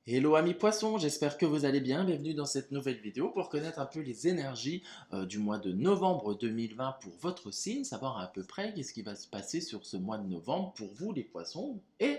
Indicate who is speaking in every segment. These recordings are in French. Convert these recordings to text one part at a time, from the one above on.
Speaker 1: Hello amis poissons, j'espère que vous allez bien. Bienvenue dans cette nouvelle vidéo pour connaître un peu les énergies du mois de novembre 2020 pour votre signe, savoir à peu près qu'est-ce qui va se passer sur ce mois de novembre pour vous les poissons. Et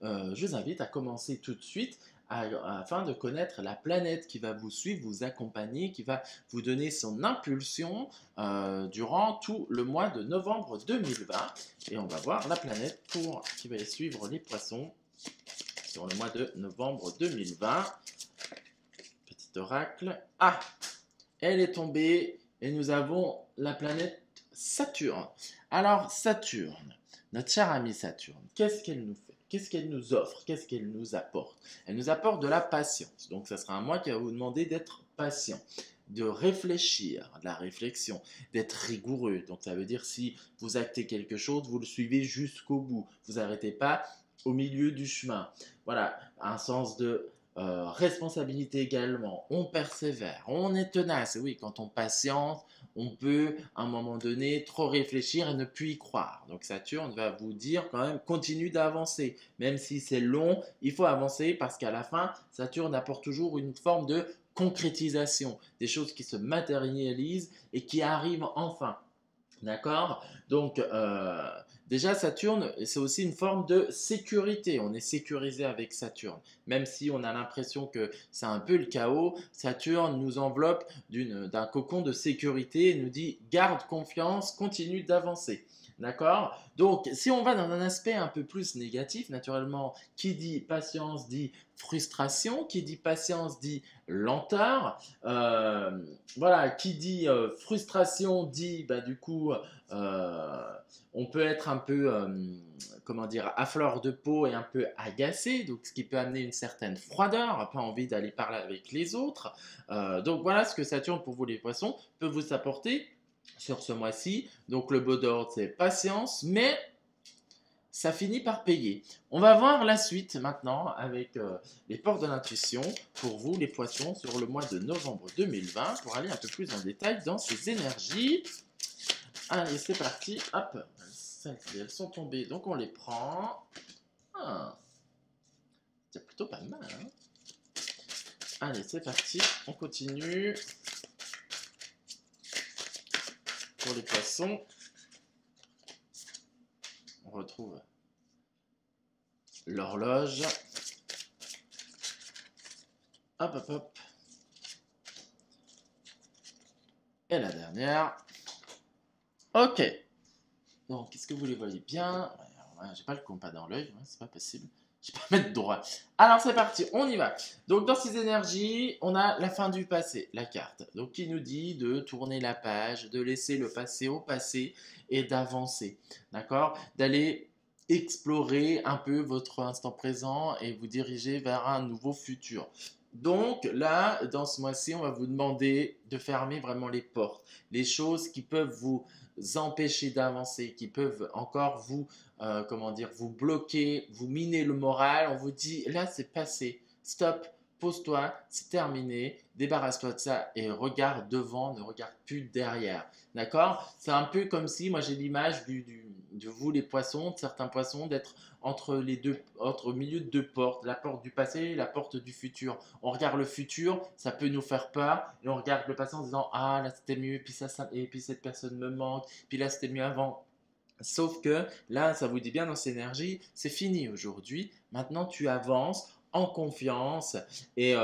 Speaker 1: je vous invite à commencer tout de suite afin de connaître la planète qui va vous suivre, vous accompagner, qui va vous donner son impulsion durant tout le mois de novembre 2020. Et on va voir la planète qui va suivre les poissons sur le mois de novembre 2020. Petit oracle. Ah, elle est tombée et nous avons la planète Saturne. Alors Saturne, notre cher ami Saturne, qu'est-ce qu'elle nous fait? Qu'est-ce qu'elle nous offre? Qu'est-ce qu'elle nous apporte? Elle nous apporte de la patience. Donc ça sera un mois qui va vous demander d'être patient, de réfléchir, de la réflexion, d'être rigoureux. Donc ça veut dire si vous actez quelque chose, vous le suivez jusqu'au bout. Vous n'arrêtez pas au milieu du chemin. Voilà, un sens de responsabilité également. On persévère, on est tenace. Et oui, quand on patiente, on peut à un moment donné trop réfléchir et ne plus y croire. Donc Saturne va vous dire quand même continue d'avancer. Même si c'est long, il faut avancer parce qu'à la fin, Saturne apporte toujours une forme de concrétisation, des choses qui se matérialisent et qui arrivent enfin. D'accord? Donc, déjà, Saturne, c'est aussi une forme de sécurité. On est sécurisé avec Saturne. Même si on a l'impression que c'est un peu le chaos, Saturne nous enveloppe d'un cocon de sécurité et nous dit garde confiance, continue d'avancer. D'accord? Donc, si on va dans un aspect un peu plus négatif, naturellement, qui dit patience dit frustration, qui dit patience dit lenteur. Voilà, qui dit frustration dit, bah, du coup, on peut être un peu, comment dire, à fleur de peau et un peu agacé, donc ce qui peut amener une certaine froideur, pas envie d'aller parler avec les autres. Donc voilà ce que Saturne pour vous les poissons peut vous apporter sur ce mois-ci. Donc le mot d'ordre c'est patience, mais ça finit par payer. On va voir la suite maintenant avec les portes de l'intuition pour vous les poissons sur le mois de novembre 2020 pour aller un peu plus en détail dans ces énergies. Allez, c'est parti. Hop, celles-ci, elles sont tombées, donc on les prend. Ah, c'est plutôt pas mal. Hein. Allez, c'est parti. On continue. Pour les poissons, on retrouve l'horloge. Hop, hop, hop. Et la dernière. Ok. Donc, est-ce que vous les voyez bien? J'ai pas le compas dans l'œil, c'est pas possible. Je peux pas mettre droit. Alors c'est parti, on y va. Donc dans ces énergies, on a la fin du passé, la carte. Donc qui nous dit de tourner la page, de laisser le passé au passé et d'avancer. D'accord? D'aller explorer un peu votre instant présent et vous diriger vers un nouveau futur. Donc là, dans ce mois-ci, on va vous demander de fermer vraiment les portes, les choses qui peuvent vous empêcher d'avancer, qui peuvent encore vous, comment dire, vous bloquer, vous miner le moral. On vous dit, là, c'est passé. Stop, pose-toi, c'est terminé. Débarrasse-toi de ça et regarde devant, ne regarde plus derrière. D'accord? C'est un peu comme si, moi j'ai l'image de vous les poissons, de certains poissons, d'être entre les deux, entre au milieu de deux portes, la porte du passé et la porte du futur. On regarde le futur, ça peut nous faire peur, et on regarde le passé en disant ah là c'était mieux, puis ça, et puis cette personne me manque, puis là c'était mieux avant. Sauf que là, ça vous dit bien dans cette énergie, c'est fini aujourd'hui. Maintenant, tu avances en confiance et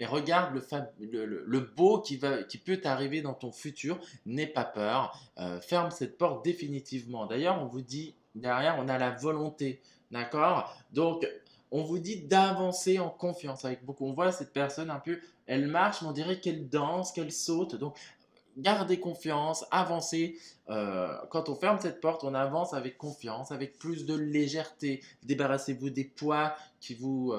Speaker 1: regarde le beau qui peut t'arriver dans ton futur. N'aie pas peur. Ferme cette porte définitivement. D'ailleurs, on vous dit, derrière, on a la volonté. D'accord? Donc, on vous dit d'avancer en confiance avec beaucoup. On voit cette personne un peu, elle marche, mais on dirait qu'elle danse, qu'elle saute. Donc, gardez confiance, avancez. Quand on ferme cette porte, on avance avec confiance, avec plus de légèreté. Débarrassez-vous des poids qui vous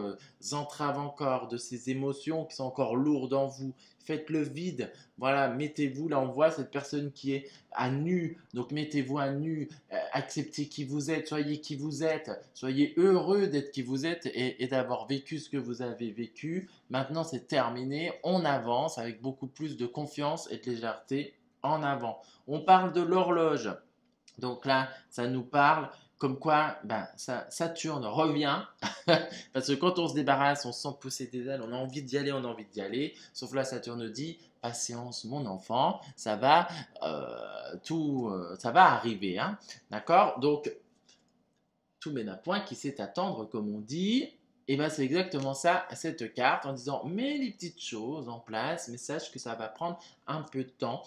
Speaker 1: entravent encore, de ces émotions qui sont encore lourdes en vous. Faites le vide. Voilà, mettez-vous. Là, on voit cette personne qui est à nu. Donc, mettez-vous à nu. Acceptez qui vous êtes. Soyez qui vous êtes. Soyez heureux d'être qui vous êtes et d'avoir vécu ce que vous avez vécu. Maintenant, c'est terminé. On avance avec beaucoup plus de confiance et de légèreté en avant. On parle de l'horloge. Donc là, ça nous parle Comme quoi, ben, Saturne revient, parce que quand on se débarrasse, on sent pousser des ailes, on a envie d'y aller, on a envie d'y aller. Sauf là, Saturne dit, patience, mon enfant, ça va arriver, hein, d'accord? Donc, tout mène à point qui sait attendre, comme on dit. Et bien c'est exactement ça, cette carte, en disant mets les petites choses en place, mais sache que ça va prendre un peu de temps.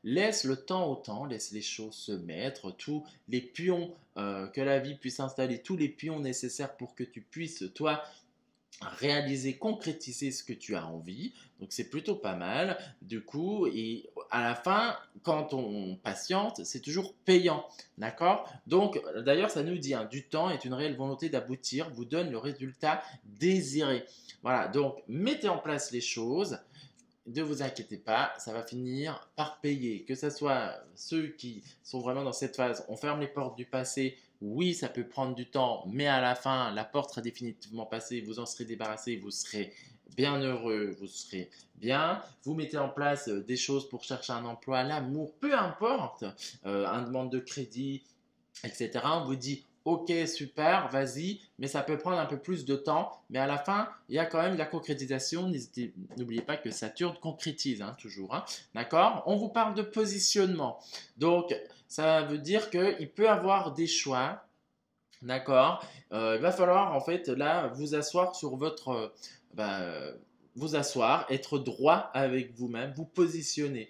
Speaker 1: Laisse le temps au temps, laisse les choses se mettre, tous les pions que la vie puisse installer, tous les pions nécessaires pour que tu puisses, toi, réaliser, concrétiser ce que tu as envie. Donc c'est plutôt pas mal. Du coup, et à la fin, quand on patiente, c'est toujours payant. D'accord? Donc d'ailleurs, ça nous dit, hein, du temps est une réelle volonté d'aboutir, vous donne le résultat désiré. Voilà, donc mettez en place les choses. Ne vous inquiétez pas, ça va finir par payer. Que ce soit ceux qui sont vraiment dans cette phase, on ferme les portes du passé. Oui, ça peut prendre du temps, mais à la fin, la porte sera définitivement passée, vous en serez débarrassé, vous serez bien heureux, vous serez bien. Vous mettez en place des choses pour chercher un emploi, l'amour, peu importe, un demande de crédit, etc. On vous dit ok, super, vas-y, mais ça peut prendre un peu plus de temps. Mais à la fin, il y a quand même la concrétisation. N'oubliez pas que Saturne concrétise, hein, toujours. Hein, d'accord? On vous parle de positionnement. Donc, ça veut dire qu'il peut avoir des choix. D'accord? Il va falloir, en fait, là, vous asseoir sur votre. Bah, vous asseoir, être droit avec vous-même, vous positionner.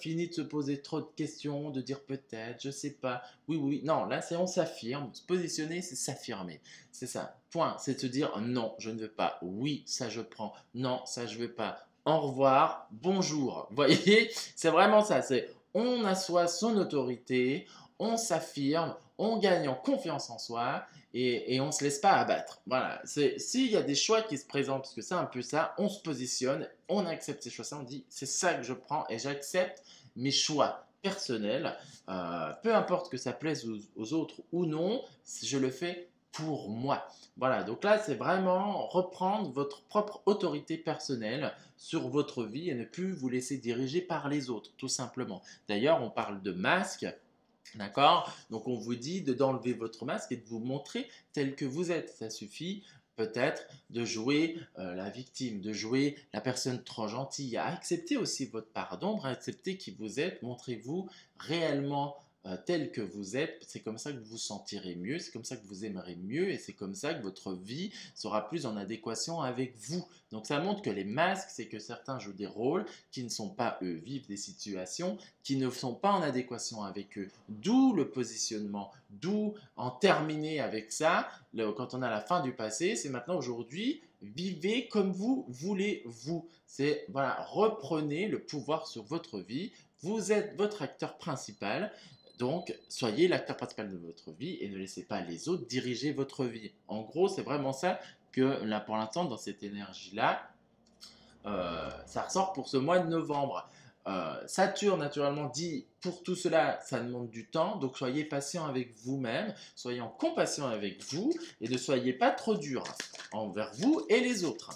Speaker 1: Fini de se poser trop de questions, de dire peut-être, je sais pas, oui, oui, non, là c'est on s'affirme, se positionner c'est s'affirmer, c'est ça, point, c'est de se dire non, je ne veux pas, oui, ça je prends, non, ça je veux pas, au revoir, bonjour, vous voyez, c'est vraiment ça, c'est on assoit son autorité, on s'affirme, on gagne en confiance en soi et on ne se laisse pas abattre. Voilà, s'il y a des choix qui se présentent, parce que c'est un peu ça, on se positionne, on accepte ces choix, on dit c'est ça que je prends et j'accepte mes choix personnels, peu importe que ça plaise aux autres ou non, je le fais pour moi. Voilà, donc là c'est vraiment reprendre votre propre autorité personnelle sur votre vie et ne plus vous laisser diriger par les autres, tout simplement. D'ailleurs, on parle de masque. D'accord? Donc on vous dit d'enlever votre masque et de vous montrer tel que vous êtes. Ça suffit peut-être de jouer la victime, de jouer la personne trop gentille, à accepter aussi votre part d'ombre, à accepter qui vous êtes, montrez-vous réellement tel que vous êtes. C'est comme ça que vous vous sentirez mieux, c'est comme ça que vous aimerez mieux et c'est comme ça que votre vie sera plus en adéquation avec vous. Donc ça montre que les masques, c'est que certains jouent des rôles qui ne sont pas eux, vivent des situations qui ne sont pas en adéquation avec eux. D'où le positionnement, d'où en terminer avec ça, quand on a la fin du passé, c'est maintenant aujourd'hui, vivez comme vous voulez vous. C'est, voilà, reprenez le pouvoir sur votre vie, vous êtes votre acteur principal, donc soyez l'acteur principal de votre vie et ne laissez pas les autres diriger votre vie. En gros, c'est vraiment ça que là pour l'instant, dans cette énergie-là, ça ressort pour ce mois de novembre. Saturne, naturellement, dit pour tout cela, ça demande du temps, donc soyez patient avec vous-même, soyez en compassion avec vous et ne soyez pas trop dur envers vous et les autres.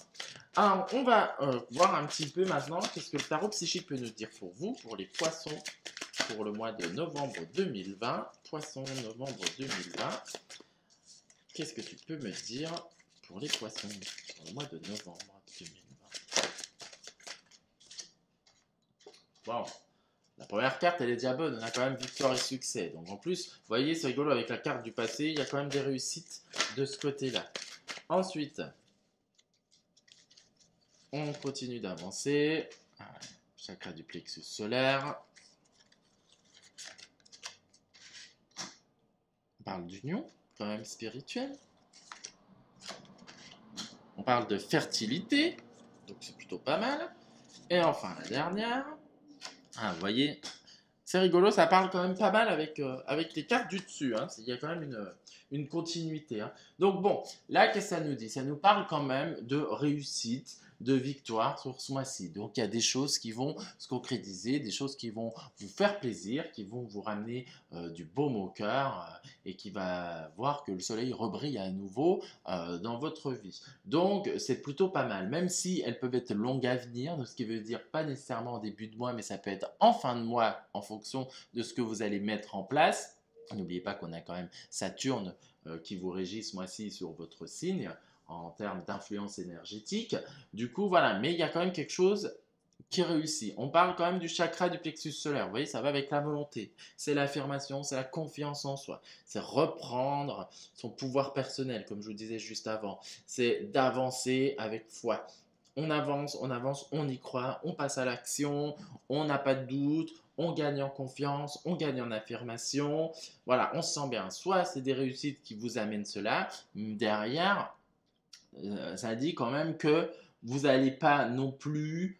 Speaker 1: Alors, on va voir un petit peu maintenant qu'est-ce que le tarot psychique peut nous dire pour vous, pour les poissons, pour le mois de novembre 2020. Poissons, novembre 2020. Qu'est-ce que tu peux me dire pour les poissons pour le mois de novembre 2020? Bon, la première carte, elle est déjà bonne. On a quand même victoire et succès. Donc en plus, vous voyez, c'est rigolo avec la carte du passé. Il y a quand même des réussites de ce côté-là. Ensuite, on continue d'avancer. Chakra du plexus solaire. On parle d'union, quand même spirituelle. On parle de fertilité. Donc c'est plutôt pas mal. Et enfin, la dernière. Ah, vous voyez, c'est rigolo, ça parle quand même pas mal avec les cartes du dessus. Hein. Il y a quand même une continuité. Hein. Donc bon, là, qu'est-ce que ça nous dit? Ça nous parle quand même de réussite, de victoire sur ce mois-ci. Donc il y a des choses qui vont se concrétiser, des choses qui vont vous faire plaisir, qui vont vous ramener du baume au cœur et qui va voir que le soleil rebrille à nouveau dans votre vie. Donc c'est plutôt pas mal, même si elles peuvent être longues à venir, ce qui veut dire pas nécessairement en début de mois, mais ça peut être en fin de mois en fonction de ce que vous allez mettre en place. N'oubliez pas qu'on a quand même Saturne qui vous régit ce mois-ci sur votre signe en termes d'influence énergétique. Du coup, voilà, mais il y a quand même quelque chose qui réussit. On parle quand même du chakra du plexus solaire. Vous voyez, ça va avec la volonté. C'est l'affirmation, c'est la confiance en soi. C'est reprendre son pouvoir personnel, comme je vous disais juste avant. C'est d'avancer avec foi. On avance, on y croit, on passe à l'action, on n'a pas de doute, on gagne en confiance, on gagne en affirmation. Voilà, on se sent bien. Soit c'est des réussites qui vous amènent cela, derrière, ça dit quand même que vous n'allez pas non plus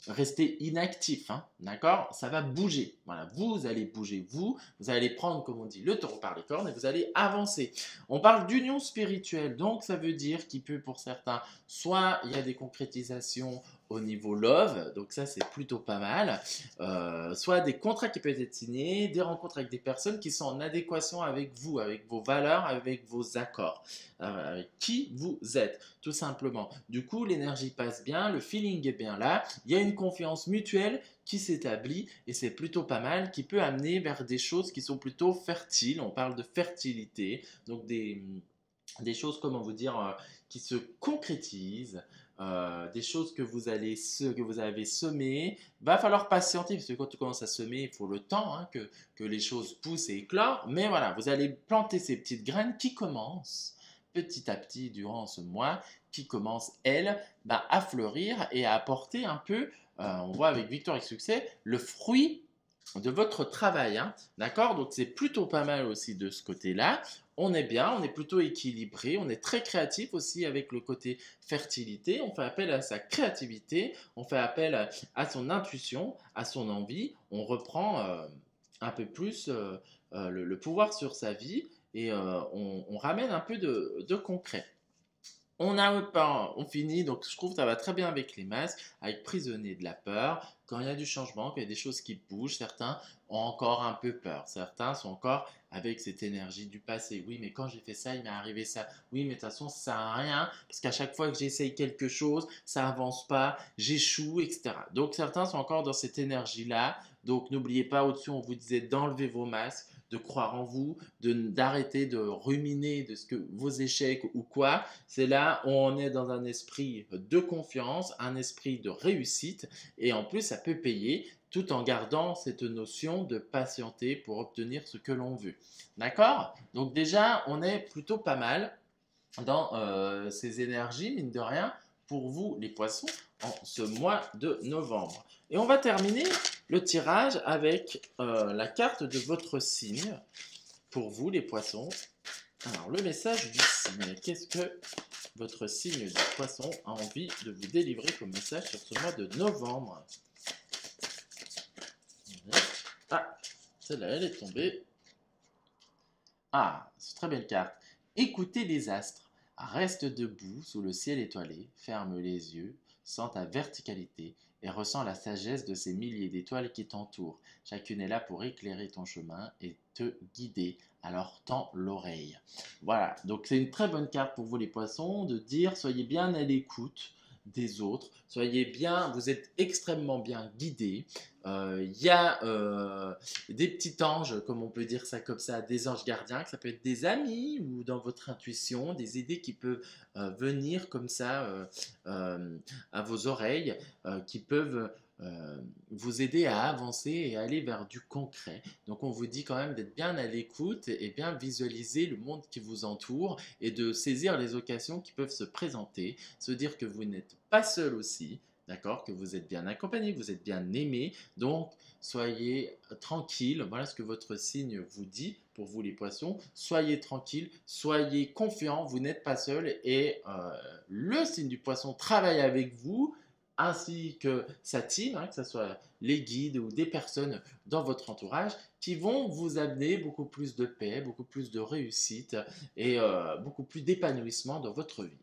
Speaker 1: rester inactif, hein, d'accord? Ça va bouger. Voilà, vous allez bouger, vous allez prendre, comme on dit, le taureau par les cornes et vous allez avancer. On parle d'union spirituelle, donc ça veut dire qu'il peut pour certains, soit il y a des concrétisations au niveau love, donc ça c'est plutôt pas mal, soit des contrats qui peuvent être signés, des rencontres avec des personnes qui sont en adéquation avec vous, avec vos valeurs, avec vos accords, avec qui vous êtes, tout simplement. Du coup, l'énergie passe bien, le feeling est bien là, il y a une confiance mutuelle qui s'établit et c'est plutôt pas mal, qui peut amener vers des choses qui sont plutôt fertiles. On parle de fertilité, donc des choses, comment vous dire, qui se concrétisent, des choses que vous avez semées. Va falloir patienter, parce que quand tu commences à semer, il faut le temps, hein, que les choses poussent et éclorent. Mais voilà, vous allez planter ces petites graines qui commencent petit à petit durant ce mois, qui commencent, elles, bah, à fleurir et à apporter un peu, on voit avec victoire et succès, le fruit de votre travail, hein, d'accord? Donc c'est plutôt pas mal aussi de ce côté-là. On est bien, on est plutôt équilibré, on est très créatif aussi avec le côté fertilité. On fait appel à sa créativité, on fait appel à son intuition, à son envie. On reprend un peu plus le pouvoir sur sa vie et on ramène un peu de concret. On finit, donc je trouve que ça va très bien avec les masques, avec prisonnier de la peur. Quand il y a du changement, quand il y a des choses qui bougent, certains ont encore un peu peur. Certains sont encore avec cette énergie du passé. Oui, mais quand j'ai fait ça, il m'est arrivé ça. Oui, mais de toute façon, ça sert à rien, parce qu'à chaque fois que j'essaye quelque chose, ça avance pas, j'échoue, etc. Donc certains sont encore dans cette énergie-là. Donc n'oubliez pas, au-dessus, on vous disait d'enlever vos masques, de croire en vous, d'arrêter de ruminer de ce que vos échecs ou quoi. C'est là où on est dans un esprit de confiance, un esprit de réussite et en plus ça peut payer tout en gardant cette notion de patienter pour obtenir ce que l'on veut. D'accord? Donc déjà, on est plutôt pas mal dans ces énergies, mine de rien, pour vous les poissons, en ce mois de novembre. Et on va terminer le tirage avec la carte de votre signe, pour vous les poissons. Alors, le message du signe, qu'est-ce que votre signe du poisson a envie de vous délivrer comme message sur ce mois de novembre? Ah, celle-là, elle est tombée. Ah, c'est une très belle carte. Écoutez les astres. Reste debout sous le ciel étoilé, ferme les yeux, sens ta verticalité et ressens la sagesse de ces milliers d'étoiles qui t'entourent. Chacune est là pour éclairer ton chemin et te guider. Alors tends l'oreille. Voilà, donc c'est une très bonne carte pour vous les poissons de dire soyez bien à l'écoute des autres, soyez bien, vous êtes extrêmement bien guidés. Il y a des petits anges, comme on peut dire ça comme ça, des anges gardiens, que ça peut être des amis ou dans votre intuition, des idées qui peuvent venir comme ça à vos oreilles, qui peuvent vous aider à avancer et aller vers du concret. Donc on vous dit quand même d'être bien à l'écoute et bien visualiser le monde qui vous entoure et de saisir les occasions qui peuvent se présenter, se dire que vous n'êtes pas seul aussi, d'accord, que vous êtes bien accompagné, que vous êtes bien aimé, donc soyez tranquille, voilà ce que votre signe vous dit pour vous les poissons, soyez tranquille, soyez confiant, vous n'êtes pas seul et le signe du poisson travaille avec vous, ainsi que sa team, hein, que ce soit les guides ou des personnes dans votre entourage, qui vont vous amener beaucoup plus de paix, beaucoup plus de réussite et beaucoup plus d'épanouissement dans votre vie.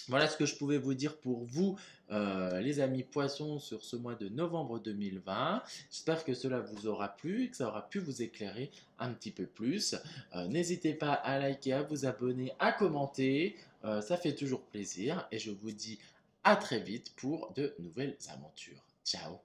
Speaker 1: Voilà ce que je pouvais vous dire pour vous, les amis poissons, sur ce mois de novembre 2020. J'espère que cela vous aura plu et que ça aura pu vous éclairer un petit peu plus. N'hésitez pas à liker, à vous abonner, à commenter. Ça fait toujours plaisir et je vous dis à très vite pour de nouvelles aventures. Ciao!